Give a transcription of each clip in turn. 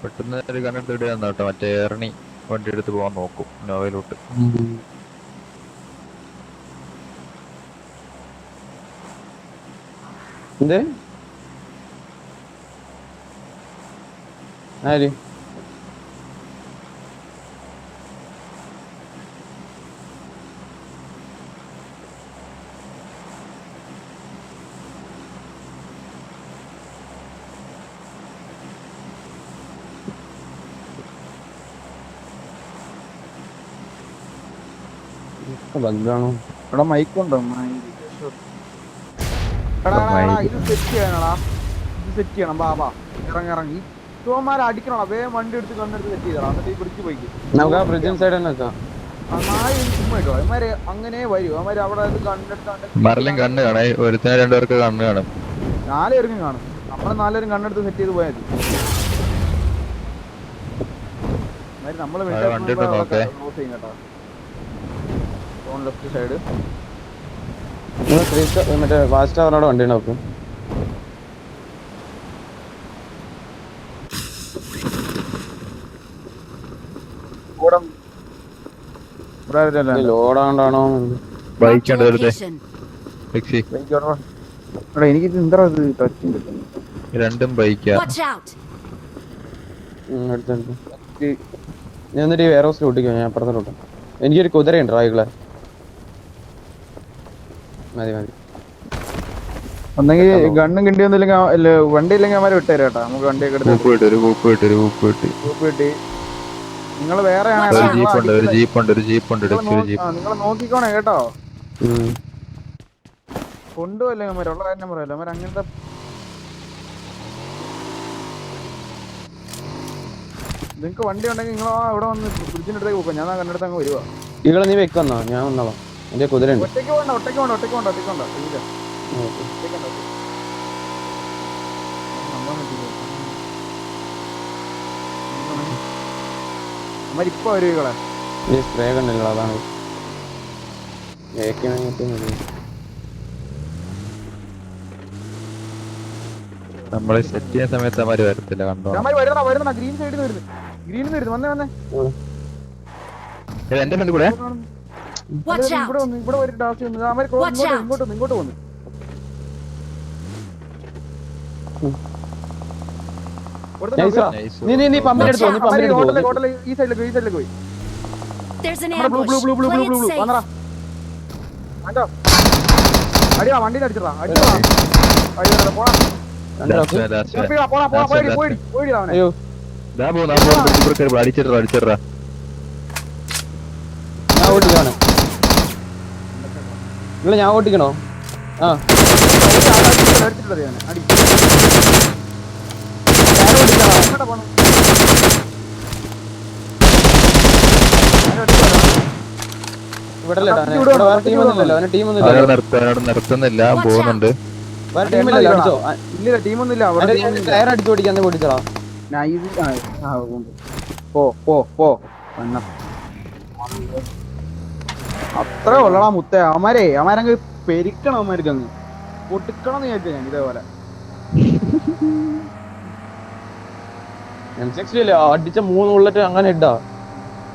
പെട്ടെന്ന് ഒരു കണ്ണെടുത്ത് ഇടുകയെന്ന് കേട്ടോ. മറ്റേ എറണി വണ്ടി എടുത്ത് പോകാൻ നോക്കും നോവയിലോട്ട്. എന്ത് ആര് ബഗ്ഗാണോ? ഇവിടെ മൈക്കുണ്ടോ? ഇത് സെറ്റ് ചെയ്യണടാ, ഇത് സെറ്റ് ചെയ്യണം. ബാബാ ഇറങ്ങി ചുവന്മാരെ അടിക്കണോ? വേഗം വണ്ടി എടുത്ത് കണ്ണെടുത്ത് സെറ്റ് ചെയ്തടാ, എന്നിട്ട് ഈ ബ്രിഡ്ജ് പോയി നമുക്ക് ആ ബ്രിഡ്ജിൻ സൈഡ് തന്നെ വെക്കാം. ചുമ്മാ ഇട്ടോ അവന്മാര് അങ്ങനെ വരും. അവന്മാര് അവിടെ മരലും കണ്ണ് കാണാം. ഒരുത്തിന് രണ്ടുപേർക്ക് കണ്ണ് കാണും. 4 പേർക്കും കാണും. നമ്മള് 4 പേരും കണ്ണെടുത്ത് സെറ്റ് ചെയ്ത് പോയാൽ മതി. നമ്മള് ക്രോസ് ചെയ്യും കേട്ടോ. ലെഫ്റ്റ് സൈഡ് മറ്റേ ഫാസ്റ്റ് അവനോട് വണ്ടി നോക്കും. ലോഡാണ്ടാണോ എനിക്ക് രണ്ടും ബൈക്കാ. ഞാൻ എന്നിട്ട് ഈ വേറെ ഹൗസിൽ ഓട്ടിക്കോ. ഞാൻ അപ്പുറത്തോട്ട്. എനിക്കൊരു കുതിരയുണ്ട് റായികളെ. മതി മതി. ഒന്നെങ്കിൽ ഗണ്ണും കിട്ടിയൊന്നുമില്ലെങ്കിൽ വണ്ടി ഇല്ലെങ്കിൽ അവന്മാരെ വിട്ടേരും കേട്ടോ. നമുക്ക് വണ്ടിയൊക്കെ എടുത്ത് നിങ്ങൾ വേറെ നിങ്ങൾ നോക്കിക്കോണേ കേട്ടോ. കൊണ്ടുപോയില്ലേ അവന്മാർ ഉള്ള കാര്യം പറയല്ലോ. അവന്മാർ അങ്ങനത്തെ നിങ്ങക്ക് വണ്ടി ഉണ്ടെങ്കിൽ നിങ്ങൾ ഇവിടെ വന്ന് ബ്രിഡ്ജിന്റെ അടുത്തേക്ക് പോക്കാം. ഞാൻ കണ്ടെടുത്ത് അങ്ങ് വരുവാ. ഇങ്ങളെ നീ വെക്കുന്നോ? ഞാൻ വന്നോളാം. എന്റെ കുതിരയുണ്ട്. ഒറ്റയ്ക്ക് വേണ്ട. ഇപ്പൊ വരുകളെ സ്പ്രേ കണ്ടില്ല. അതാണ് നമ്മള് സെറ്റ് ചെയ്യുന്ന സമയത്ത് അവന്മാര് വരത്തില്ല. കണ്ടോ വരുന്ന ഗ്രീൻ സൈഡിൽ വരുന്നു. വന്നേ എന്റെ ഫ്രണ്ട് കൂടെ ഇവിടെ ഒരു ഡാൻസ് ഇങ്ങോട്ട് വന്നു. ഈ സൈഡിലേക്ക് പോയി. അടിയാ വണ്ടി അടിച്ചിടാ. അടിച്ചിട്ടാ. ഞാൻ ഓട്ടിക്കണോ? ആ നിർത്തുന്നില്ല. പോകുന്നുണ്ട്. ടയർ അടിച്ചു ഓടിക്കാൻ പൊട്ടിച്ചോളാം. അത്രേ ഉള്ളടാ മുത്തേ. അവന്മാരങ്ങ് പെരിക്കണം. അവന്മാർക്ക് അങ്ങ് പൊട്ടിക്കണം എന്ന് വിചാരിച്ച ഞാൻ ഇതേപോലെ. അടിച്ച 3 ബുള്ളറ്റ് അങ്ങനെ ഇടാ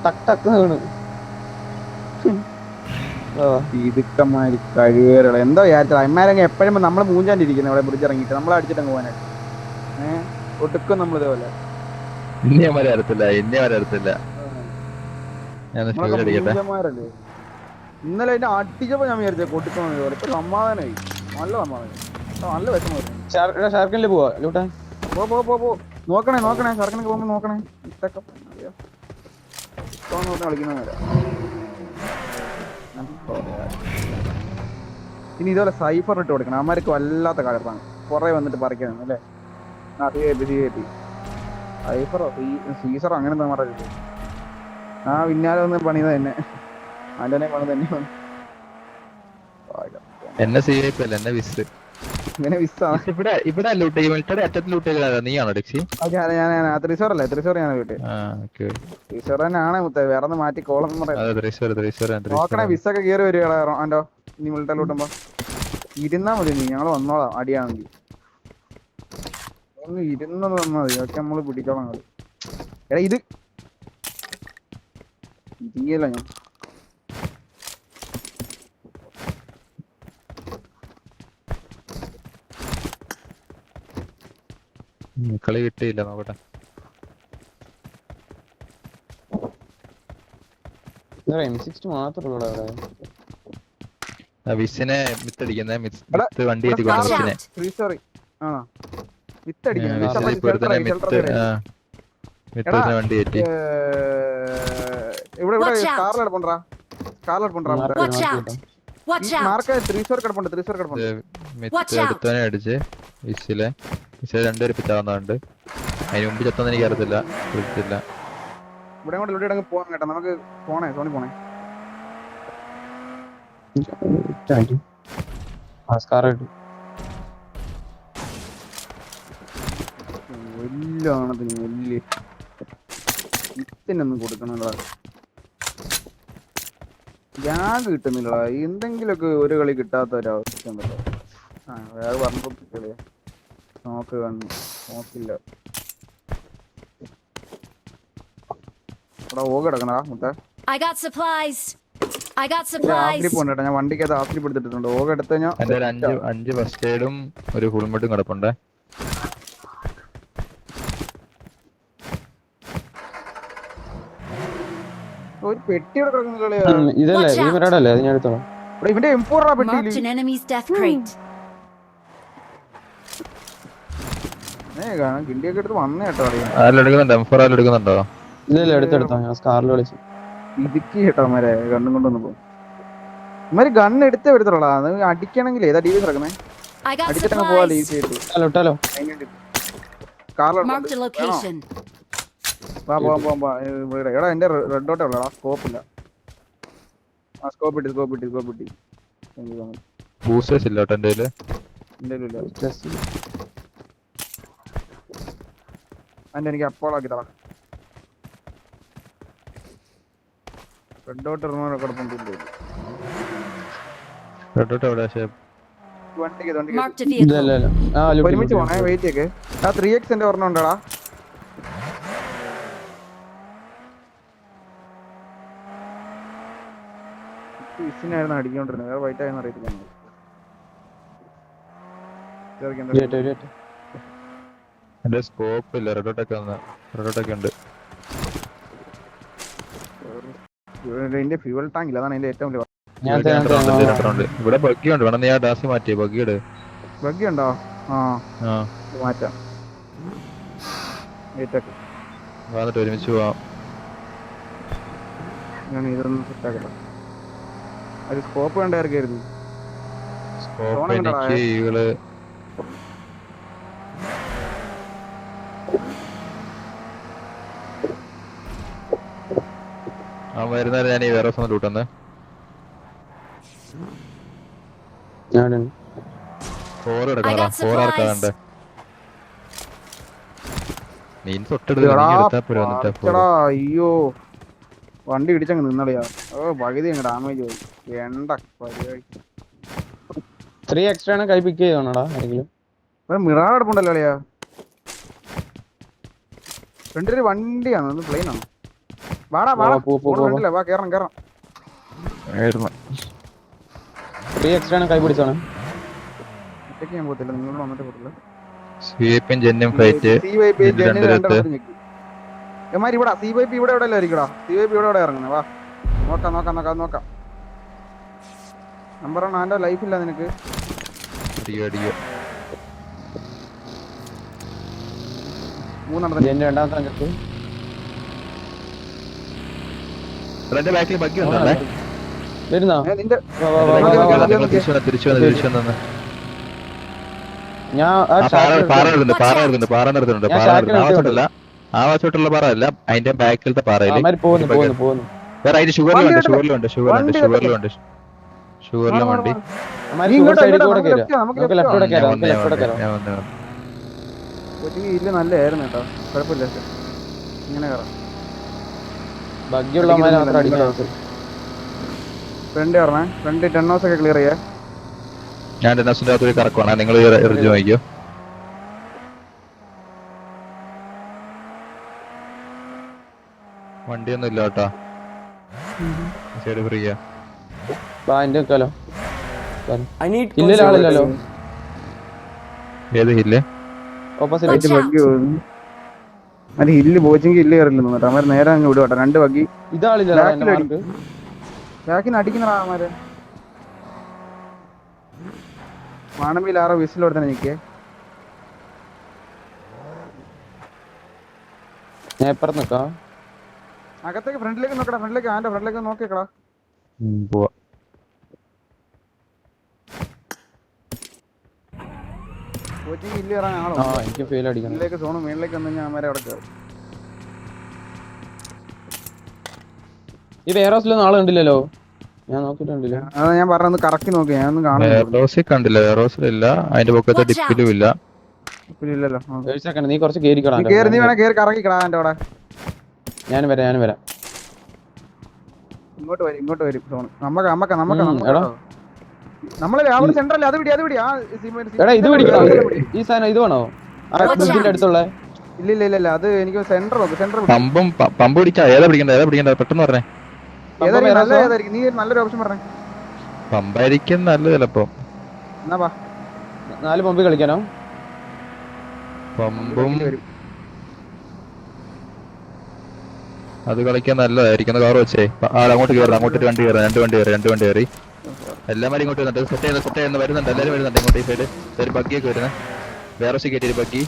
ടക്ക് ടക്ക് വീണ്. ഇതുക്കന്മാര് കഴിവേറുകൾ എന്താ വിചാരിച്ചത്? അമ്മമാരങ്ങ് എപ്പോഴും നമ്മള് മൂഞ്ചാണ്ടിരിക്കുന്നത് ഇവിടെ ബ്രിഡ്ജ് ഇറങ്ങിയിട്ട് നമ്മളെ അടിച്ചിട്ടങ്ങ് പോകാനായിട്ട്. ഒട്ടുക്കും നമ്മൾ ഇതേപോലെ ഇന്നലെ അതിന്റെ അടിച്ചപ്പോ ഞാൻ വിചാരിച്ച കൊട്ടിക്കണം ഇതുപോലെ. ഇപ്പൊ സമാധാനമായി. നല്ല സമാധാനം. നല്ല വിഷമം. ഷാർക്കിനില് പോവാ ലൂട്ടാ. നോക്കണേ ഷാർക്കിനൊക്കെ പോകുമ്പോ നോക്കണേ. കളിക്കുന്നവരാ. ഇനി ഇതുപോലെ സൈഫർ ഇട്ട് കൊടുക്കണം. അമ്മമാർക്ക് വല്ലാത്ത കഴപ്പാണ്. കുറെ വന്നിട്ട് പറിക്കണം അല്ലേ? സൈഫറോ സീസറോ അങ്ങനെ എന്താ പറയില്ല. പിന്നാലെ ഒന്ന് പണിയത് തന്നെ. അതിന്റെ പണി തന്നെ. എന്നെ CIP അല്ല, എന്നെ വിസ്. ഇവനെ വിസ്സാണ്. ഇവിടെ ലൂട്ട് ചെയ്യും, മിലിറ്ററി അറ്റത്ത് ലൂട്ട് ചെയ്ത നീയാണോ ഡിക്സി? ഞാൻ തൃശ്ശൂറല്ലേ, തൃശ്ശൂർ ഞാൻ വീട്ടിൽ തൃശ്ശൂർ തന്നെയാണ് മുത്തേ, വേറെ ഒന്ന് മാറ്റി കോളം നോക്കണേ. വിസ്സൊക്കെ കയറി വരിക ആൻഡോ നീ മിലിറ്ററി ലൂട്ടുമ്പോ. ഇരുന്നാ മതി നീ, ഞങ്ങള് വന്നോളാം അടിയാണെങ്കിൽ. ഒന്ന് ഇരുന്നത് വന്നാൽ മതി, ഒക്കെ നമ്മള് പിടിച്ചോളാം. എടാ ഇത് ഇരിയല്ല ഞാൻ കളി കിട്ടിയില്ല, നോക്കട്ടെ. വിസിനെ മിത്തടിക്കുന്നേ, വണ്ടി വിസിനെ വണ്ടി കയറ്റി. ഇവിടെ സ്കാർലെറ്റ് പண்றா, സ്കാർലെറ്റ് പண்றா. മാർക്ക് തൃശ്ശൂർ കിടപ്പുണ്ട്, തൃശ്ശൂർ കിടപ്പുണ്ട്. അടുത്തവനെ അടിച്ച് വിസിലെ രണ്ടുപേര് പിറ്റാവുന്നുണ്ട്. അതിന് മുമ്പ് ചത്തൊന്നും എനിക്ക് അറിയത്തില്ല. ഇവിടെ കൊണ്ട് ഇവിടെ പോവാൻ കേട്ടോ, നമുക്ക് പോണേ, സോണി പോണേ. വല്യാണത്തിന് വലിയ ഇത്തിനൊന്നും കൊടുക്കണല്ലോ, ഗ്യാഗ് കിട്ടുന്നില്ലടാ. എന്തെങ്കിലുമൊക്കെ ഒരു കളി കിട്ടാത്ത ഒരവസ്ഥ ഉണ്ടല്ലോ. വേറെ പറഞ്ഞ കളിയാ, നോക്കില്ല. ഇവിടെ ഓഗ് കിടക്കണടാ മുത്തേ. പോണ്ടേട്ടാ, ഞാൻ വണ്ടിക്കകത്ത് ആസ്ലിപ്പ് എടുത്തിട്ടുണ്ട്. ഓഗ് എടുത്തു കഴിഞ്ഞാൽ 5 ഫസ്റ്റ് എയ്ഡും ഒരു ഹെൽമെറ്റും കിടപ്പുണ്ടേ. ഒരു പെട്ടി ഇവിടെ കിടക്കുന്നില്ലേ? ഇവന്റെ M4 പെട്ടിയില് കിണ്ടിയൊക്കെ എടുത്ത് വന്നേ കേട്ടോ. എടുക്കുന്നുണ്ടോ? ഇടുക്കി കേട്ടോ മാരെ, ഗണ്ണും കൊണ്ടൊന്നും പോകും. ഇമാര് ഗണ്ണ് എടുത്തേ എടുത്തോളാ. അടിക്കണമെങ്കിൽ ഏതാ ടി വി കിടക്കുന്നേ, അടിച്ചിട്ടങ്ങ് പോവാല്ലോ ഈസി ആയിട്ട്. എടാ എന്റെ റെഡ് ഡോട്ടേ ഉള്ളടാ, സ്കോപ്പില്ല. സ്കോപ്പ് ഇട്ടി ബൂസ്റ്റേഴ്സ് ഇല്ല കേട്ടോ എന്റെ. എനിക്ക് അപ്പോളാക്കി തറ. റെഡ് ഡോട്ട് കിടപ്പുണ്ട്. ഒരുമിച്ച് പോണേ, വെയിറ്റ് ഒക്കെ. ആ 3x എന്റെ ഓർമ്മ ഉണ്ടടാ. വിസിനായിരുന്നു അടിക്കൊണ്ടിരുന്നത്, വേറെ വൈറ്റ് ആയെന്ന് അറിയത്തില്ല. എന്റെ സ്കോപ്പ് ഇല്ല, റെഡോട്ടൊക്കെ ഉണ്ട്. ഇതിന്റെ ഫ്യൂവൽ ടാങ്ക് ഇല്ല, അതാണ് എന്റെ ഏറ്റവും വലിയ. ഇവിടെ ബഗ്ഗി ഉണ്ട്, വേണം നീ ആ ഡാസ് മാറ്റിയേ. ബഗ്ഗി ഉണ്ടോ? മാറ്റാം, വന്നിട്ട് ഒരുമിച്ച് പോവാം. ഞാൻ ഇതൊന്നും സെറ്റാക്കട്ടെ. അത് സ്കോപ്പ് കണ്ടായിരുന്നു. സ്കോപ്പ് എനിക്ക് ഈകള് വരുന്നവരെ ഞാൻ ഈ വേറെ ദിവസം ലൂട്ടുന്നേ. അയ്യോ വണ്ടി ഇടിച്ചങ്ങ് നിന്നളിയാ. പകുതി അങ്ങ് ഡാമേജ് പോയി. എണ്ട മിറാർ എടുപ്പുണ്ടല്ലോ അളിയാ. ഫ്രണ്ടിലൊരു വണ്ടിയാണ്, പ്ലെയിനാണ്. വാടാ വാ കേറാം. ഒറ്റയ്ക്ക് ഞാൻ പോകത്തില്ല, നിങ്ങളോട് വന്നിട്ട് പോകത്തില്ല. ഇവിടെ CYP ഇവിടെ എവിടെ ആയിരിക്കടാ. CYP ഇവിടെ ഇറങ്ങുന്നത്. വാ നോക്കാം. നമ്പറാണ് ആൻ്റെ ലൈഫില്ല നിനക്ക്. ആവാസോട്ടുള്ള പാറ അല്ല, അതിന്റെ ബാക്കിലത്തെ പാറയില് വേറെ അതിന്റെ ഷുഗറിലുണ്ട്. ഷുഗറിലെ വണ്ടി. അമ്മാര് നീ ഷുഗർ ഇങ്ങോട്ടോ, സൈഡിൽ ഇങ്ങോട്ടോ, കൂടെ നമുക്ക് കയറാം. left ആ, നമുക്ക് നമുക്ക് left ആ. ലെഫ്റ്റോടെ ഞാൻ കയറാം. വന്നേ, നമുക്ക് ലെഫ്റ്റോടെ ഞാൻ കയറാം. വന്നേ. കൊച്ചിക്ക് ഇല്ല നല്ലതായിരുന്നു കേട്ടോ, കുഴപ്പമില്ല. പക്ഷെ ഇങ്ങനെ കയറാം. ഭാഗ്യമുള്ളവന്മാരെ മാത്രം അടിക്കാൻ ആവശ്യം. ഫ്രണ്ട് പറഞ്ഞേ, ഫ്രണ്ട് 10 ഹൗസ് ഒക്കെ ക്ലിയർ ചെയ്യാ. ഞാൻ ടെന്നസിന്റെ അകത്ത് കറക്കുവാണ്, നിങ്ങൾ എറിഞ്ഞു നോക്കിയോ. വണ്ടിയൊന്നും ഇല്ല കേട്ടോ, സൈഡ് ഫ്രീയാ. എന്റെ വെക്കാലോ. ഇല്ലല്ലോ ഏത് ഹില്ല്? ഓപ്പോസിറ്റ്. മറ്റേ ഹില്ല് പോച്ചെങ്കിൽ ഹില്ല് കയറില്ലെന്ന് കേട്ടോ. അവന്മാർ നേരെ അങ്ങ് വിടും കേട്ടോ. 2 ബഗ്ഗി ഇതാളില്ലല്ലോ എന്റെ മാർക്ക്. ബാക്കിന്ന് അടിക്കുന്നടാ അവന്മാര്. വാണമ്പിയിൽ ആരോ വിസിൽ കൊടുത്തന്നെ നിക്കേ. ഞാൻ ഇപ്പുറത്ത് നിക്കാം. അകത്തേക്ക് ഫ്രണ്ടിലേക്ക് നോക്കടാ, ഫ്രണ്ടിലേക്ക് ആന്റെ ഫ്രണ്ടിലേക്ക് നോക്കിക്കടാ. പോവാ. കോച്ചിങ് ഹില്ല് കയറാൻ ആളോ. എനിക്ക് ഫെയിൽ അടിക്കണം. മേളിലേക്ക് സോണു മേളിലേക്ക് വന്നു കഴിഞ്ഞാൽ അവന്മാരെ അവിടെ കയറും. ഈ വേറോസിലൊന്നും ആള് കണ്ടില്ലല്ലോ, ഞാൻ നോക്കിട്ടുണ്ടല്ലോ. അതാ ഞാൻ പറഞ്ഞത് കറക്കി നോക്കി, ഞാനൊന്നും കാണുന്നില്ല. എയർറോസിൽ കണ്ടില്ല, എയർറോസിലില്ല, അതിന്റെ പൊക്കത്തെ ഡിപ്പിലും ഇല്ല. ഇല്ലല്ലോ. നീ കുറച്ച് കേറിക്കടാ. നീ വേണേ കേറി കറക്കിക്കടാ എന്റെ അവിടെ. ഞാൻ വരാം. ഇങ്ങോട്ട് വരും സോണ്. നമ്മളെ അവിടെ സെന്ററല്ലേ, അത് പിടി. എടാ ഇത് പിടിക്കണോ? ഈ സാധനം ഇത് വേണോ? അടുത്തുള്ള ഇല്ല അത് എനിക്ക് സെന്റർ പമ്പ് പിടിക്കാ. ഏതാ പിടിക്കണ്ട പെട്ടെന്ന് പറഞ്ഞേ. ഏതായിരിക്കും നീ നല്ലൊരു ഓപ്ഷൻ പറഞ്ഞേ. പമ്പായിരിക്കും നല്ലത് ചിലപ്പോ. എന്നാ വാ 4 പമ്പ് കളിക്കാനോ? പമ്പും അത് കളിക്കാൻ നല്ലതായിരിക്കും. കാർ വെച്ചേ അങ്ങോട്ട് കയറി, അങ്ങോട്ട് 2 വണ്ടി കയറി. എല്ലാവരും ഇങ്ങോട്ട് വരുന്നുണ്ട്. സെറ്റ് ചെയ്യുന്ന വരുന്നുണ്ട്, എല്ലാവരും വരുന്നുണ്ട് ഇങ്ങോട്ട്. ഈ സൈഡ് ബഗ്ഗിയൊക്കെ വരുന്നത്. വേറെ കയറ്റി ബഗ്ഗി.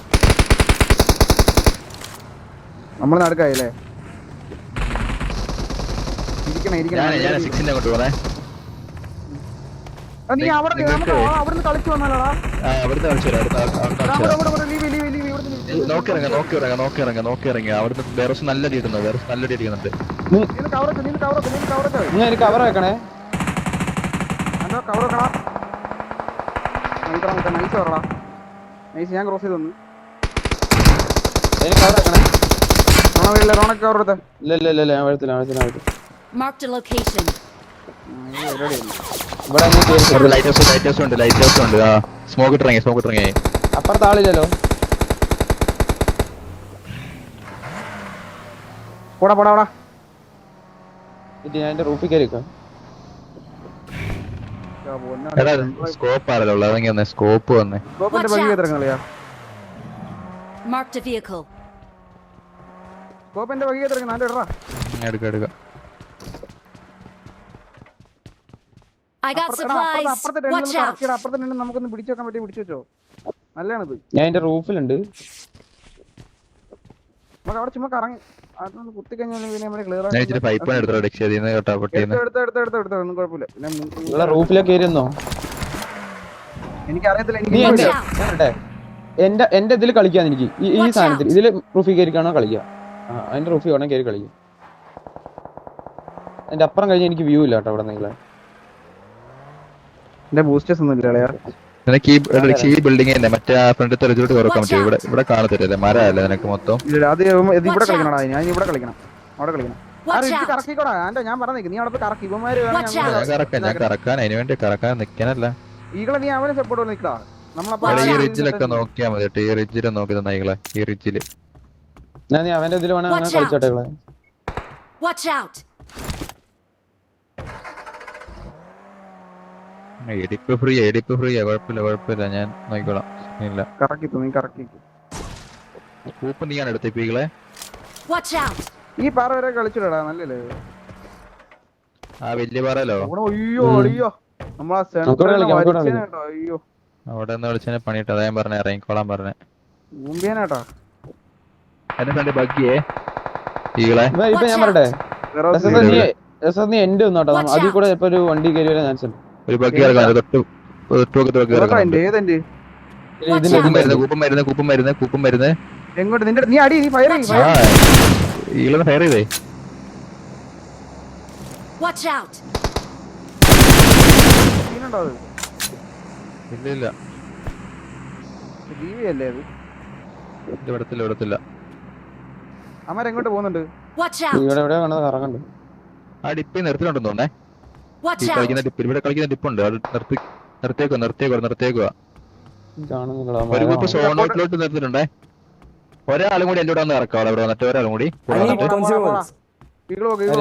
നമ്മൾ നടക്കായില്ലേ? ഞാൻ 6ന്റെ അങ്ങോട്ട് പോണേ. നീ അവിടുന്ന് കളിച്ചു വന്നാലോടാ. അവിടുന്ന് കളിച്ചു നോക്കിയിറങ്ങ. അവിടുന്ന് വേറെ നല്ല അടി അടിക്കുന്നുണ്ട്. കവർ വെക്കണേ. ഞാൻ ക്രോസ് ചെയ്ത് തന്നു. കവർ വെക്കണേ. ഇല്ല ഞാൻ വഴത്തില്ല. Marked a location. ഇവിടെ ലൈറ്റ് ഹൗസ് ഉണ്ട്. സ്മോക്ക് ഇട്ടിറങ്ങി. അപ്പുറത്ത് ആളില്ലല്ലോ. പോടാ ഞാൻ എന്റെ റൂഫിൽ കയറിക്കാം. സ്കോപ്പ് ആണല്ലോ ഉള്ളത്. സ്കോപ്പ് വന്നേ. Marked a vehicle. സ്കോപ്പിന്റെ വകി എടുക്ക. I got supplies. Watch out. അപ്പുറത്തെ നമുക്കൊന്ന് പിടിച്ചു വെക്കാൻ പറ്റി. പിടിച്ചു വെച്ചോ, നല്ലതാണിത്. ഞാൻ എന്റെ റൂഫിലുണ്ട്. നമുക്ക് അവിടെ ചുമ്മാ കറങ്ങി കുത്തി കഴിഞ്ഞാൽ ക്ലിയർ ഒന്നും കുഴപ്പമില്ല. നിങ്ങളെ റൂഫിലൊക്കെ കയറിയെന്നോ? എനിക്കറിയത്തില്ല. എന്റെ ഇതിൽ കളിക്കാൻ എനിക്ക് ഈ സാധനത്തിൽ ഇതില് റൂഫിൽ കയറിക്കാണോ കളിക്കുക? അതിന്റെ റൂഫിൽ വേണം കയറി കളിക്കും. എന്റെ അപ്പുറം കഴിഞ്ഞ് എനിക്ക് വ്യൂ ഇല്ല കേട്ടോ അവിടെ. നിങ്ങളെ എന്റെ ബൂസ്റ്റേഴ്സ് ഒന്നും ഇല്ല. നിനക്ക് ഈ ബിൽഡിംഗ് തന്നെ മറ്റേ ഫ്രണ്ടിലത്തെ റിസോർട്ട് തുറക്കാൻ പറ്റും. ഇവിടെ കാണത്തില്ലല്ലേ, മരമല്ലേ നിനക്ക് മൊത്തം. അത് ഇവിടെ കളിക്കണടാ. ഞാൻ ഇവിടെ കളിക്കണം, അവിടെ കളിക്കണം. കറക്കിക്കോടാ. ഞാൻ പറഞ്ഞേക്ക് നീ അവിടെ കറക്കി. ഞാൻ കറക്കാൻ അതിന് വേണ്ടി കറക്കാൻ നിക്കാനല്ല. ഈകളെ നീ അവനെ സപ്പോർട്ട് നിൽക്കടാ. ഈ റിഡ്ജിലൊക്കെ നോക്കിയാ മതി. ഈ റിഡ്ജില് നോക്കി തന്നീകളെ. ഈ റിഡ്ജില് ഞാൻ അവന്റെ ഇതിൽ വേണം കളിച്ചോട്ടെ. Watch out. എഡിപ്പ് ഫ്രീ കുഴപ്പമില്ല. ഞാൻ നോക്കിക്കോളാം. ഇല്ല കറക്കി കൂപ്പ് നീയാണ് എടുത്തിപ്പീകളെ. Watch out. ഈ പാറ വരെ കളിച്ചിടാ. നല്ലല്ലേ ആ വലിയ പാറല്ലോ. അയ്യോ അയ്യോ അവിടെ നിന്ന് വിളിച്ചതിനെ പണിയിട്ട്. അതാ ഞാൻ പറഞ്ഞ ഇറങ്ങിക്കോളാൻ പറഞ്ഞേ. മുമ്പിയാനാട്ടാ എന്നെ കണ്ട് ബഗ്ഗിയേ ഈകളെ. ഇപ്പൊ ഞാൻ പറയട്ടെ, നീ എന്റെ ഒന്നോട്ടോ. അതിൽ കൂടെ ഇപ്പൊ ഒരു വണ്ടി കയറി വരാൻ ചാൻസ് ഉണ്ട്. ഒരു ബഗ്ഗി ഇറക്കാൻ കൂപ്പം മരുന്ന് എങ്ങോട്ട് നിന്റെ നീ അടി. നീ ഫയർ ഈകളെ ഫയർ ചെയ്തേ. Watch out. ജീവനുണ്ടോ അത്? ഇല്ല ജീവിയല്ലേ അത്? ഇവിടത്തില്ല അമ്മരെങ്ങോട്ട് പോകുന്നുണ്ട്? Watch out! ഇവിടെ എവിടെയാ കണ്ടത് കറങ്ങണ്ട്. ആ ഡിപ്പ് നിർത്തിയിട്ടുണ്ടെന്ന് തോന്നേ. Watch ഈ out! കളിക്കുന്ന ഡിപ്പ് ഇവിടെ കളിക്കുന്ന ഡിപ്പുണ്ട്, അത് നിർത്തിയേക്കുക. കാണുന്നില്ലടാ ഒരു ഗ്രൂപ്പ് മരം. സോണോട്ടിലോട്ട് നിർത്തിയിട്ടുണ്ടേ. ഒരാളും കൂടി എന്റെ കൂടെ വന്ന് ഇറക്കാം അവിടെ വന്നിട്ട്, ഒരാളും കൂടി I need consumables.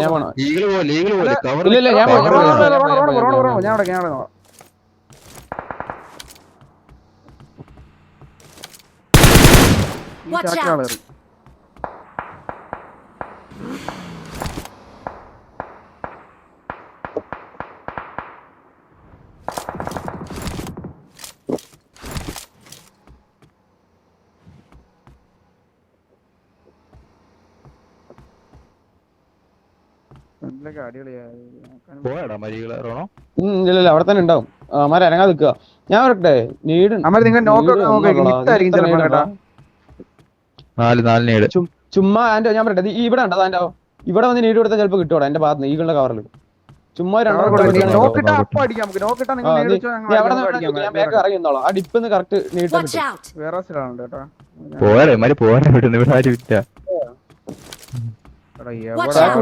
ഞാൻ പോണോ? ഈകള് പോലെ കവർ ഇല്ല, ഞാൻ പോവാം. ഞാൻ അവിടെ Watch out! പോയാടാ മരികളെ റോണോ. ഇല്ല അവിടെ തന്നെ ഉണ്ടാവും. അമാര് ഇറങ്ങാൻ നിൽക്കുക. ഞാൻ പറയട്ടെ നീട് നിങ്ങൾ നോക്കായിരിക്കും ചിലപ്പോ കേട്ടാ. 4 ചുമ്മാ ഞാൻ പറയട്ടെ ഈ ഇവിടെ ഉണ്ടോ അതിന്റെ ഇവിടെ വന്ന് നീട് കൊടുത്താൽ ചിലപ്പോ കിട്ടുവാടാ എന്റെ ഭാഗത്ത് ഈകളുടെ കവറിൽ. ചുമ്മാ നോക്കിട്ട് അപ്പൊ അടിക്കാം നമുക്ക്. നോക്കിട്ടാ നിങ്ങൾ ഞാൻ ബാക്ക് ഇറങ്ങി നിന്നോളാം. ആ ഡിപ്പ് കറക്റ്റ് നീട്ട് Watch out! വേറെ സ്ഥലമുണ്ട് കേട്ടോ. പോയാലേ മാര് പോരാ വിടുന്നു, ഇവിടെ ആരും ഇല്ല. Watch out!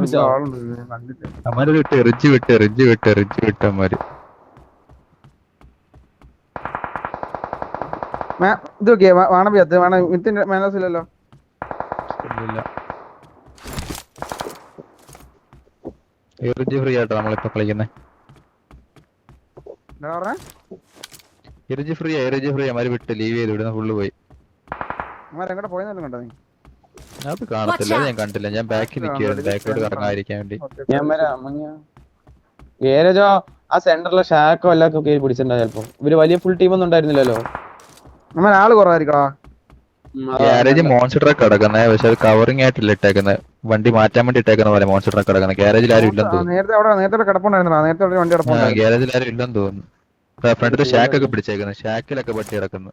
അമ്മാര് വിട്ട് എറിഞ്ച് വിട്ട് അമ്മാര്. ഇത് നോക്കിയേ വേണം വിത്തിന്റെ മാനസിലല്ലോ. ഇല്ല എറിഞ്ച് ഫ്രീ ആയിട്ടാ നമ്മളിപ്പോ കളിക്കുന്നേ. എറിഞ്ച് ഫ്രീ അമ്മാര് വിട്ട് ലീവ് ചെയ്ത് വിടുന്ന ഫുള്ള് പോയി. എങ്ങോട്ട് പോയെന്നല്ലോ കണ്ടോ നീ? അത് കാണത്തില്ല, ഞാൻ കണ്ടില്ല. ഞാൻ ബാക്കിൽ നിൽക്കുവായിരുന്നു, ബാക്കിലോട്ട് കറങ്ങാതിരിക്കാൻ വേണ്ടി. ഞാൻ വരാം. ഗേരേജോ ആ സെന്ററിലെ ഷാക്കോ എല്ലാം കയറി പിടിച്ചിട്ടുണ്ടാവും ചിലപ്പോ. ഇവര് വലിയ ഫുൾ ടീം ഒന്നും ഉണ്ടായിരുന്നില്ലല്ലോ. നമ്മൾ ആള് കുറവായിരിക്കടാ. ഗ്യാരേജ് മോൺസ്റ്റർ ട്രക്ക് കിടക്കുന്നത്, പക്ഷെ അത് കവറിംഗ് ആയിട്ടില്ല ഇട്ടേക്കുന്നത്. വണ്ടി മാറ്റാൻ വേണ്ടി ഇട്ടേക്കുന്ന പോലെ മോൺസ്റ്റർ ട്രക്ക് കിടക്കുന്നത്. ഗ്യാരേജിൽ ആരും ഇല്ലെന്ന് തോന്നുന്നു. നേരത്തെ കിടപ്പുണ്ടായിരുന്നോ? നേരത്തെ വണ്ടി കിടപ്പുണ്ടായിരുന്നു. ഗ്യാരേജിൽ ആരും ഇല്ലെന്ന് തോന്നുന്നു. ഫ്രണ്ടിൽ ഷാക്കൊക്കെ പിടിച്ചേക്കുന്നത്, ഷാക്കിലൊക്കെ പട്ടി കിടക്കുന്നു.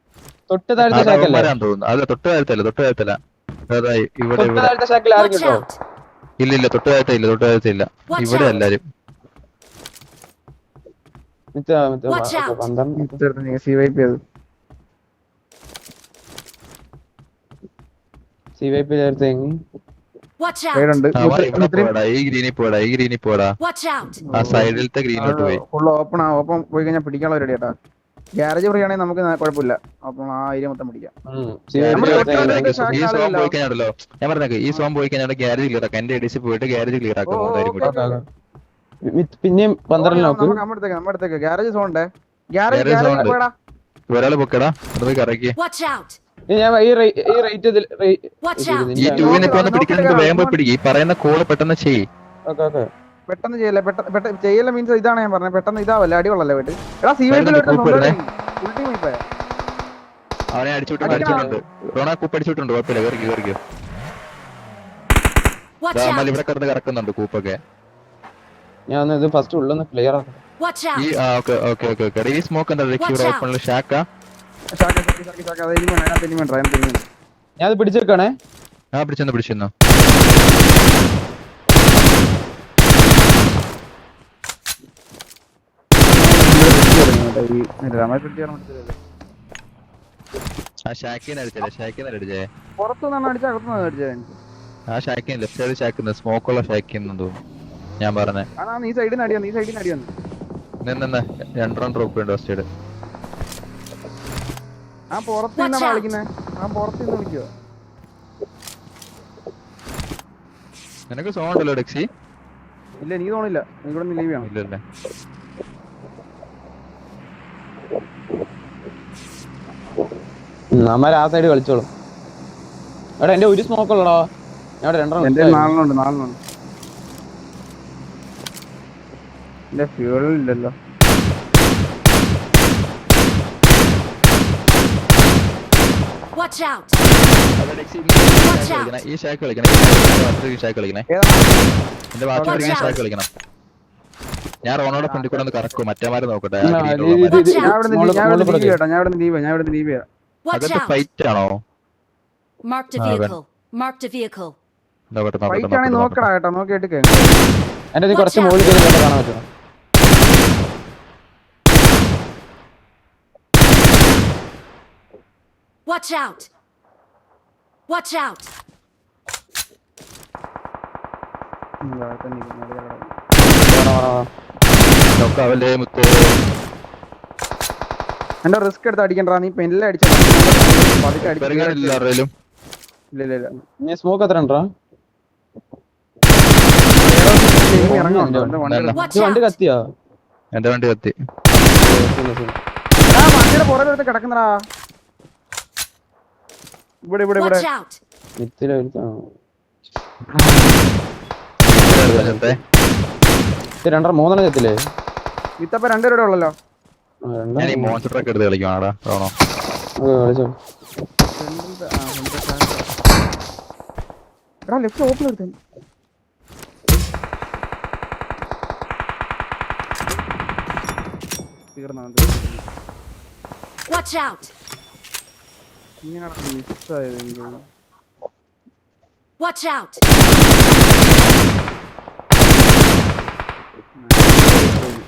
തൊട്ട് താഴത്തെ ഷാക്കല്ലേ? തോന്നുന്നു. അല്ല തൊട്ട് താഴത്തല്ല. അതായി ഇവിടെ തൊട്ട് താഴത്തെ ഷാക്കിൽ ആരും Watch കിട്ടോ? out! ഇല്ല തൊട്ട് താഴത്തില്ല. ഇവിടെ എല്ലാരും Watch out! 12 CYP അത്. CYP ചേർത്തെങ്ങി. Watch Side out! ഉണ്ട്. ഈ ഗ്രീനിൽ പോടാ. Watch out! ആ സൈഡിലത്തെ ഗ്രീനിലോട്ട് പോയി. ഫുൾ ഓപ്പൺ പോയി കഴിഞ്ഞാൽ പിടിക്കാനുള്ള റെഡി കേട്ടാ. ഗ്യാരേജ് ഫ്രീ ആണെങ്കിൽ നമുക്ക് കുഴപ്പമില്ല. അപ്പം ആ ഏരിയ മൊത്തം പിടിക്കാം. ഈ സോൺ പോയി കഴിഞ്ഞാണല്ലോ, ഞാൻ പറഞ്ഞേക്ക് ഈ സോൺ പോയി കഴിഞ്ഞാൽ ഗ്യാരേജ് ക്ലിയർ ആക്കാം. എന്റെ എഡിസി പോയിട്ട് ഗ്യാരേജ് ക്ലിയർ ആക്കാം. പിന്നെയും 12 നോക്ക്. നമ്മുടെ ഗ്യാരേജ് സോൺ ഉണ്ട്. ഗ്യാരേജ് പോടാ. ഒരാള് പൊക്കടാ, അത് പോയി കറക്കി. Watch out! ഞാൻ ഈ റേറ്റ് Watch out! ഈ 2-നെ ഇപ്പൊ പിടിക്കുന്നത് വേഗം പോയി പിടിക്കും. ഈ പറയുന്ന കോള് പെട്ടെന്ന് ചെയ്യ്. പെട്ടെന്ന് ചെയ്യല്ല. പെട്ടെന്ന് ചെയ്യല്ല മീൻസ് ഇതാണ് ഞാൻ പറഞ്ഞത്. പെട്ടെന്ന് ഇതാവല്ലേ, അടികൊള്ളല്ലേ പോയിട്ട്. എടാ അവനെ അടിച്ചുവിട്ടുണ്ട്. റോണ കൂപ്പ് അടിച്ചിട്ടുണ്ട്. കുഴപ്പമില്ല, കയറിക്കോ. Watch out! ഇവിടെ കിടന്ന് കറക്കുന്നുണ്ട് കൂപ്പൊക്കെ. ഞാൻ ഇത് ഫസ്റ്റ് ഉള്ളൊന്ന് ക്ലിയർ ആക്കാം. Watch ഈ out! ഓക്കെ. ഈ സ്മോക്ക് എന്താ ഓപ്പണില് ഷാക്കാ? ഞാൻ പിടിച്ചെടുക്കണേ. പിടിച്ചെന്നോ. ആ ഷാക്കിനെ അടിച്ചേ. പുറത്തുനിന്നാണ് അടിച്ചത്, അകത്തുനിന്നാണ് അടിച്ചത്. ആ ഷാക്കിന് ലെഫ്റ്റ് സൈഡ് ഷാക്കുന്ന സ്മോക്കുള്ള ഷാക്കിന്ന് തോന്നുന്നു ഞാൻ പറഞ്ഞേ. നീ സൈഡിൽ നിന്ന് അടി വന്നു. നിന്ന് 2 റൗണ്ട് ഡ്രോപ്പ് ഉണ്ട് ഫസ്റ്റ് സൈഡ്. ആ പുറത്ത് നിന്നാണ് കളിക്കുന്നത്. ആ പുറത്ത് നിന്ന് വിളിക്കുക. നിനക്ക് സോൺ ഉണ്ടല്ലോ ഡെക്സി? ഇല്ല, നീ തോന്നില്ല. നീ ഇവിടെ നിന്ന് ലീവ് ചെയ്യണം. ഇല്ലല്ലേ. അമ്മ ആ സൈഡ് കളിച്ചോളും. എടാ എന്റെ ഒരു സ്മോക്ക് ഉള്ളടാ. ഞാൻ 2 നാലെണ്ണം. എന്റെ ഫ്യൂൽ ഇല്ലല്ലോ. Watch out! ഈ ഷാക്ക് കളിക്കണം. എന്റെ ബാക്കി ഷാക്ക് കളിക്കണം. ഞാൻ റോണോടെ ഫ്രണ്ടിൽ കൂടെ ഒന്ന് കറക്കും. മറ്റേമാരെ നോക്കട്ടെ. അകത്ത് ഫൈറ്റ് ആണോ? Marked a vehicle. ഫൈറ്റ് ആണെങ്കിൽ നോക്കടാ കേട്ടോ. നോക്കിയിട്ട് എന്റെ കുറച്ച് മുകളിൽ കാണാൻ പറ്റുമോ? Watch out! Watch out! നോക്കാവല്ലേ മുത്തേ. എന്റെ റിസ്ക് എടുത്ത് അടിക്കണ്ടാ, നീ പെണ്ണിലെ അടിച്ചു. പെരുകാനില്ല ആരുടെയും. ഇല്ല ഇല്ല നീ സ്മോക്ക് എത്ര ഉണ്ടാ? ഇറങ്ങുന്നുണ്ടോ Watch വണ്ടി out! കത്തിയോ? എന്റെ വണ്ടി കത്തി. വണ്ടിയുടെ പുറകെ എടുത്ത് കിടക്കുന്നടാ. ഇവിടെ ഇവിടെ ഇവിടെ Watch out! രണ്ടര മൂന്നെണ്ണം ചെത്തില്ലേ? ഇത്തപ്പ രണ്ടുപേരുടെ ഉള്ളല്ലോ. ഞാൻ ഈ മോൺസ്റ്റർ ട്രക്ക് എടുത്ത് കളിക്കുവാടാ. ആണോ? കളിച്ചോ. എടാ ലെഫ്റ്റ് ഓപ്പൺ എടുത്തേ. Watch out! ഇങ്ങനെയാണ് മിസ്സായത് എനിക്ക്. Watch out!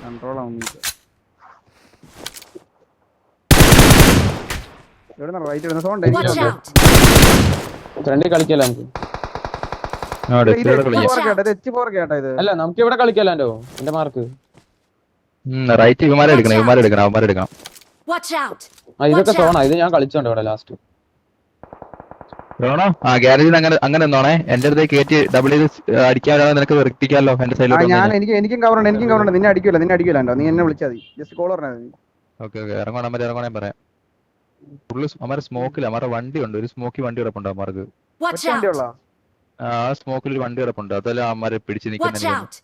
കൺട്രോൾ ആവുന്നില്ല. എവിടെ റൈറ്റ് ഇടുന്ന സൗണ്ട് Watch out! ഫ്രണ്ടിൽ കളിക്കല്ലോ നമുക്ക്. ഇത് അല്ല നമുക്ക് ഇവിടെ കളിക്കല്ലോ. എന്റെ മാർക്ക് റൈറ്റ് ഇവന്മാരെ എടുക്കണം അവന്മാരെ എടുക്കണം. Watch out! ഇതൊക്കെ സോണാ. ഇത് ഞാൻ കളിച്ചോണ്ട് ഇവിടെ ലാസ്റ്റ്. ആണോ? ആ ഗ്യാരേജിൽ അങ്ങനെ ഒന്നാണേ. എന്റെ അടുത്തേക്ക് കയറ്റി ഡബിൾ ചെയ്ത് അടിക്കാനോ നിനക്ക് വെറുപ്പിക്കാമല്ലോ എന്റെ സൈഡിൽ. ഞാൻ എനിക്കും കവർ ഉണ്ട്. നിന്നെ അടിക്കൂലോ. നീ എന്നെ വിളിച്ചാൽ മതി. ജസ്റ്റ് കോൾ പറഞ്ഞാൽ മതി. ഓക്കെ ഇറങ്ങണേ പറയാം. ഫുള്ള് അമാരെ സ്മോക്കിൽ അമാരുടെ വണ്ടി ഉണ്ട്. ഒരു സ്മോക്കി വണ്ടി കിടപ്പുണ്ട് അമാർക്ക്. Watch out! വണ്ടിയുള്ള ആ സ്മോക്കിൽ ഒരു വണ്ടി കിടപ്പുണ്ട്. അതെല്ലാം അമാരെ പിടിച്ച് Watch നിൽക്കുന്ന. out!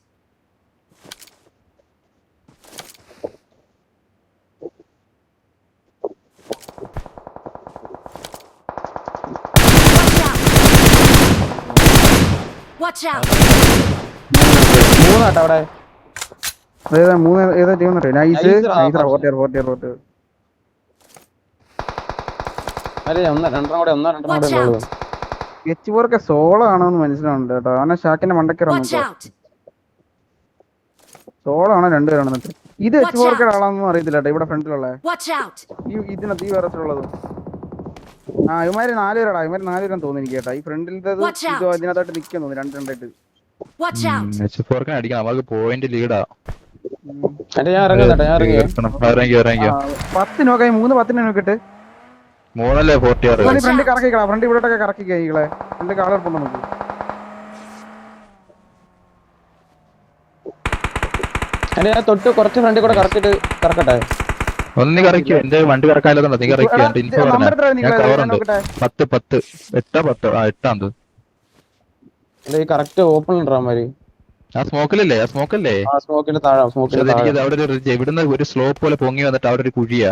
Watch out! മൂന്നാട്ടോ അവിടെ. ഏതാ ടീം നൈസ് ഫോർട്ടിയർ. അതെ രണ്ടെണ്ണം കൂടെ Watch ഉള്ളൂ. out! H4 സോളോ ആണോന്ന് മനസ്സിലാവുന്നുണ്ട് കേട്ടോ. അവനെ ഷാക്കിന്റെ മണ്ടക്കറ Watch out! സോളോ ആണോ രണ്ടുപേരാണെന്ന്. ഇത് H4 ആളാണെന്നും അറിയത്തില്ല കേട്ടോ. ഇവിടെ ഫ്രണ്ടിലുള്ള Watch out! ഇതിനകത്ത് ഈ വേറെത്തുള്ളത്. ആ ഇവന്മാര് 4 പേരാടാ. ഇവന്മാര് 4 പേരാന്ന് തോന്നുന്നു എനിക്ക് കേട്ടോ. ഈ ഫ്രണ്ടിലത്തേത് ഇതോ അതിനകത്തായിട്ട് നിൽക്കാൻ തോന്നുന്നു. രണ്ടായിട്ട്. Watch out! അടിക്കണം. അവർക്ക് പോയിന്റ് ലീഡാ. ഞാൻ ഇറങ്ങി. 10 നോക്കായി 3 10 നോക്കിട്ട് 3 46. ഫ്രണ്ട് കറക്കിക്കളാ. ഫ്രണ്ട് ഇവിടോട്ടൊക്കെ കറക്കിക്കളെ. ഫ്രണ്ട് കാളർപ്പുണ്ട് നമുക്ക്. ഞാൻ തൊട്ട് കുറച്ച് ഫ്രണ്ടിൽ കൂടെ കറക്കട്ടെ. ഒന്ന് കറക്കിയോ. എന്റെ വണ്ടി കറക്കാനല്ലോ. നീ കറക്കിയോ. എന്റെ ഇൻഫോ കവറുണ്ട്. 10 8 ഈ കറക്റ്റ് ഓപ്പൺ ഉണ്ടാമാര്. ആ സ്മോക്കിലല്ലേ? സ്മോക്കിന്റെ താഴെ. അവിടെ ഒരു ഇവിടുന്ന് ഒരു സ്ലോപ്പ് പോലെ പൊങ്ങി വന്നിട്ട് അവിടെ ഒരു കുഴിയാ.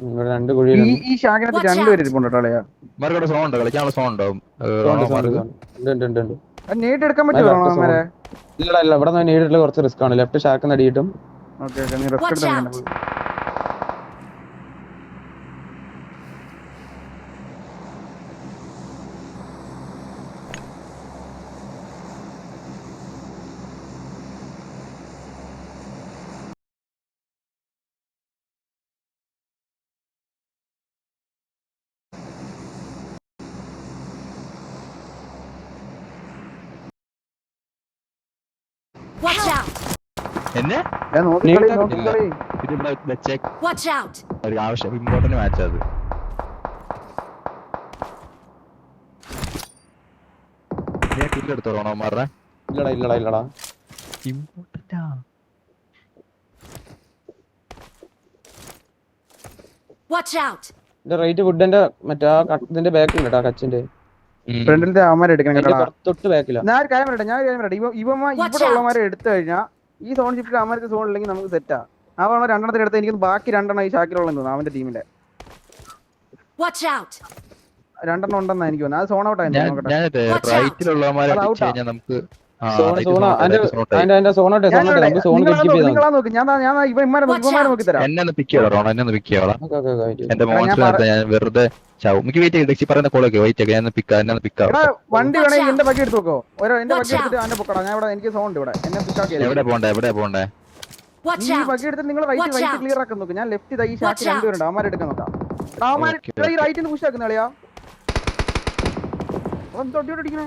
ഇവിടെ 2 കുഴിയിലും ഈ ഷാക്കിനകത്ത് 2 പേര് ഇരിപ്പുണ്ട് കേട്ടോ. ഇവരുടെ സോൺ ഉണ്ടോ? കളിക്കാനുള്ള സോൺ ഉണ്ടാവും. നേരിട്ട് എടുക്കാൻ പറ്റുമോ? ഇല്ല ഇവിടെ നേരിട്ടുള്ള കുറച്ച് റിസ്ക് ആണ്. ലെഫ്റ്റ് ഷാക്ക് അടിയിട്ടും. നീ റിസ്ക് എടുത്ത് Watch out! എന്നെ ഇതിവിടെ വെച്ചേക്ക്. Watch out! ഒരു ആവശ്യം ഇമ്പോർട്ടന്റ് മാച്ച് അത്. ഞാൻ കില്ല് എടുത്തോളാണോ മാറേ? ഇല്ലടാ ഇമ്പോർട്ടന്റാ. Watch out! റൈറ്റ് വുഡിന്റെ മറ്റേ ഇതിന്റെ ബാക്കിൽ കേട്ടോ. കച്ചിന്റെ ഫ്രണ്ടിലത്തെ അവന്മാരെ എടുക്കണം കേട്ടോ. തൊട്ട് ബാക്കില. ഞാൻ ഒരു കാര്യം പറയട്ടെ. ഇവിടെ ഉള്ളമാരെ എടുത്തു കഴിഞ്ഞാൽ ഈ സോൺ ഷിഫ്റ്റിൽ അവന്മാർക്ക് സോൺ ഇല്ലെങ്കിൽ നമുക്ക് സെറ്റാ. അവൻ 2 എടുത്ത് എനിക്ക് ബാക്കി 2 ഈ ഷാക്കിലുള്ളതെന്ന് തോന്നുന്നു. അവന്റെ ടീമിലെ 2 ഉണ്ടെന്നാ എനിക്ക് തോന്നുന്നു. അത് സോൺ ഔട്ട് ആയിരുന്നു. റൈറ്റിലുള്ളവന്മാരെ നമുക്ക് നിങ്ങളാ നോക്ക്. ഞാൻ ഇവന്മാരെ നോക്കി തരാം. എന്നെ ഒന്ന് പിക്ക് ചെയ്തോളാം. എന്റെ മോൺസ്റ്റർ ഞാൻ വെറുതെ എനിക്ക് വെയിറ്റ് ചെയ്ത് പറയുന്ന കോളൊക്കെ വെയിറ്റ് ഒക്കെ ഞാൻ പിക്കാ. വണ്ടി വേണമെങ്കിൽ എന്റെ ബക്കി എടുത്ത് നോക്കോ. എന്റെ ബക്കി എടുത്തിട്ട് എന്നെ പൊക്കടാ. ഞാൻ ഇവിടെ എനിക്ക് സോൺ ഉണ്ട് ഇവിടെ. എന്നെ പിക്കാക്കി. എവിടെ പോണ്ടേ? Watch ഈ out! ബഗ്ഗി എടുത്തിട്ട് നിങ്ങൾ Watch റൈറ്റ് out. ക്ലിയർ ആക്കാൻ നോക്ക്. ഞാൻ ലെഫ്റ്റ് ഈ Watch ഷാക്ക് out. രണ്ടുപേരുണ്ട്. അവന്മാരെ എടുക്കാൻ നോക്കാം. അവന്മാര് Okay, ഈ റൈറ്റിൽ നിന്ന് പുഷ് ആക്കുന്ന കളിയാ. അവൻ തൊട്ടിയോട് അടിക്കണേ.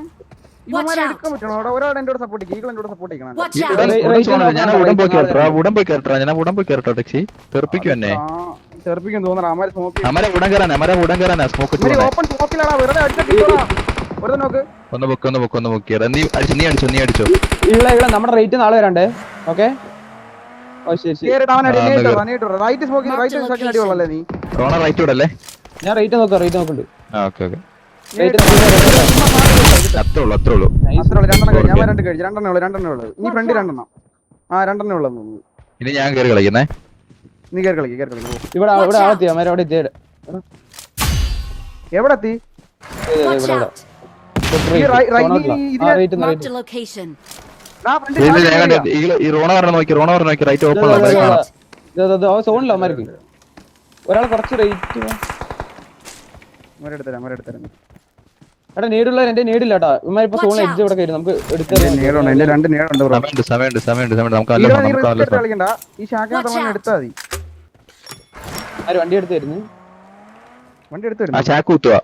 ഇവന്മാരെ out. എടുക്കാൻ പറ്റണോ? അവിടെ ഒരാൾ എന്നോട് സപ്പോർട്ട് ചെയ്യും. ഈകൾ എന്നോട് സപ്പോർട്ട് ചെയ്യണം. Watch ഈ out! ഉടൻ സോണുണ്ട്. ഞാൻ ഉടൻ പോയി കേട്ടോ, ഉടൻ പോയി കേട്ടോ, ഞാൻ ഉടൻ പോയി കേട്ടോ. ടെക്സി തെറിപ്പിക്കും എന്നെ. ചെറുപ്പിക്കും തോന്നണം. അവന്മാര് സ്മോക്ക് അമര ഉടൻ കയറാനാ സ്മോക്ക് ഇട്ട് ഓപ്പൺ സ്മോക്കിലാടാ. വെറുതെ അടിച്ചിട്ടാ. വെറുതെ നോക്ക്. ഒന്ന് പൊക്കിയടാ. നീ അടിച്ചോ. ഇവിടെ നമ്മുടെ റേറ്റ് നാളെ വരണ്ടേ? ഓക്കെ. ഓ ശരി ശരി. കേറിട്ട് അവൻ അടി. ആ, നേരിട്ട് ഒന്ന് വാ, നേരിട്ട് വാ. റൈറ്റ് സ്മോക്കിൽ റൈറ്റ് സെക്കൻഡ് അടിയുള്ളല്ലേ നീ? റോണ റൈറ്റ് വിടല്ലേ? ഞാൻ റേറ്റ് നോക്കുന്നുണ്ട്. ഓക്കെ റേറ്റ് അത്രേ ഉള്ളൂ. അത്രേ ഉള്ളൂ. രണ്ടെണ്ണം കഴിഞ്ഞു. ഞാൻ രണ്ട് കഴിച്ചു. രണ്ടെണ്ണേ ഉള്ളൂ. ഇനി ഫ്രണ്ട് രണ്ടെണ്ണം. ആ രണ്ടെണ്ണേ ഉള്ളൂ. ഇനി ഞാൻ കയറി കളിക്കുന്നേ. നീ കേറി കളിക്ക്. ഇവിടെ ആളെത്തിയോ? അമ്മ അവിടെ എത്തിയത് എവിടെ എത്തി? Watch out! Marked a location. ഈ റോണ പറഞ്ഞ നോക്കി റൈറ്റ് ഓപ്പൺ സോണില്ല അമ്മക്ക്. ഒരാൾ കുറച്ച് റേറ്റ് എടാ നേടുള്ളവർ എന്റെ നേടില്ല കേട്ടോ. ഇപ്പൊ സോൺ എഡ്ജ് ഇവിടെ കയറി നമുക്ക് എന്റെ രണ്ട് നേടുണ്ട് ബ്രോ. സമയമുണ്ട് നമുക്ക് നല്ല കളിക്കണ്ട. ഈ ഷാക്കിനകത്ത് എടുത്താ മതി. ആര് വണ്ടി എടുത്ത് തരുന്നു? വണ്ടി എടുത്തു ആ ഷാക്ക് കുത്തുവാ.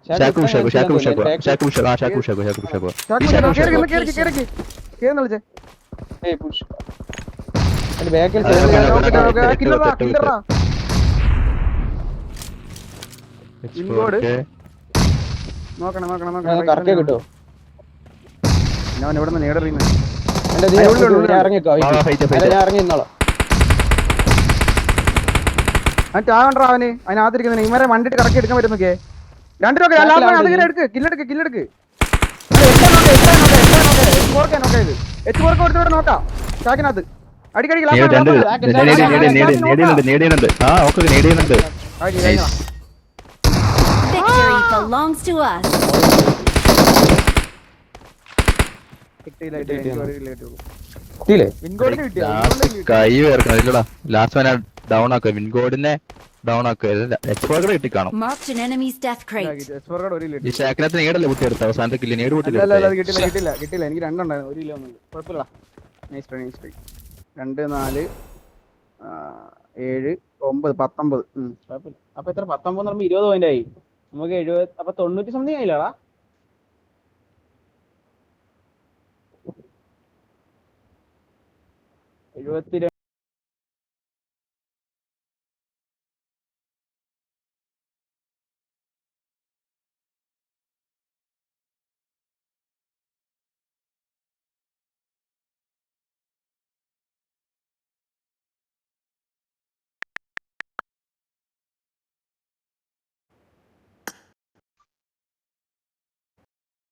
ഷാക്ക് ഷാക്ക് ഉഷാക്ക്. ഏയ് പുഷ്. അതിന്റെ ബാക്കിൽ നോക്കണം. കറക്റ്റ് കിട്ടോ? ഞാൻ ഇവിടെ നിന്ന് നേടറിയുന്നത്. എന്റെ ഞാൻ ഇറങ്ങിക്കോ. ഞാൻ ഇറങ്ങി നിന്നോളാം. ചാവണ്ടാ അവന്. അതിനകത്തിരിക്കുന്ന ഇവരെ വണ്ടിട്ട് കറക്കി എടുക്കാൻ പറ്റും നോക്കിയേ. രണ്ടിനൊക്കെ എടുക്ക്. കില്ലെടുക്ക്. നോക്കാം ഷാക്കിനകത്ത് അടിക്കടി നേടിയുന്നുണ്ട്. ആ okay നേടിയുന്നുണ്ട്. Victory belongs to us. കിട്ടിയില്ലേ? കൈ വേർക്കണ ലാസ്റ്റ് ഡൗൺ ആക്കുക. വിൻഗോഡിനെ ഡൗൺ ആക്കുക. എക്സ്പോർട്ട് കിട്ടി കാണും. Marked an enemy's death crate. ഈ ഷാക്കിനകത്ത് നേടല്ലേ കുട്ടി എടുത്ത അവസാനത്തെ കില്ല് നേട് കുട്ടി കിട്ടില്ല. എനിക്ക് രണ്ടുണ്ടായിരുന്നു. 1 കിലോ ഒന്നും കുഴപ്പമില്ല. Nice try. 2 4 7 9 19. കുഴപ്പമില്ല. അപ്പൊ എത്ര 19 എന്ന് പറയുമ്പോ 20 പോയിന്റ് ആയി. നമുക്ക് 70 അപ്പൊ 90 സംതിങ് ആയില്ലടാ. 72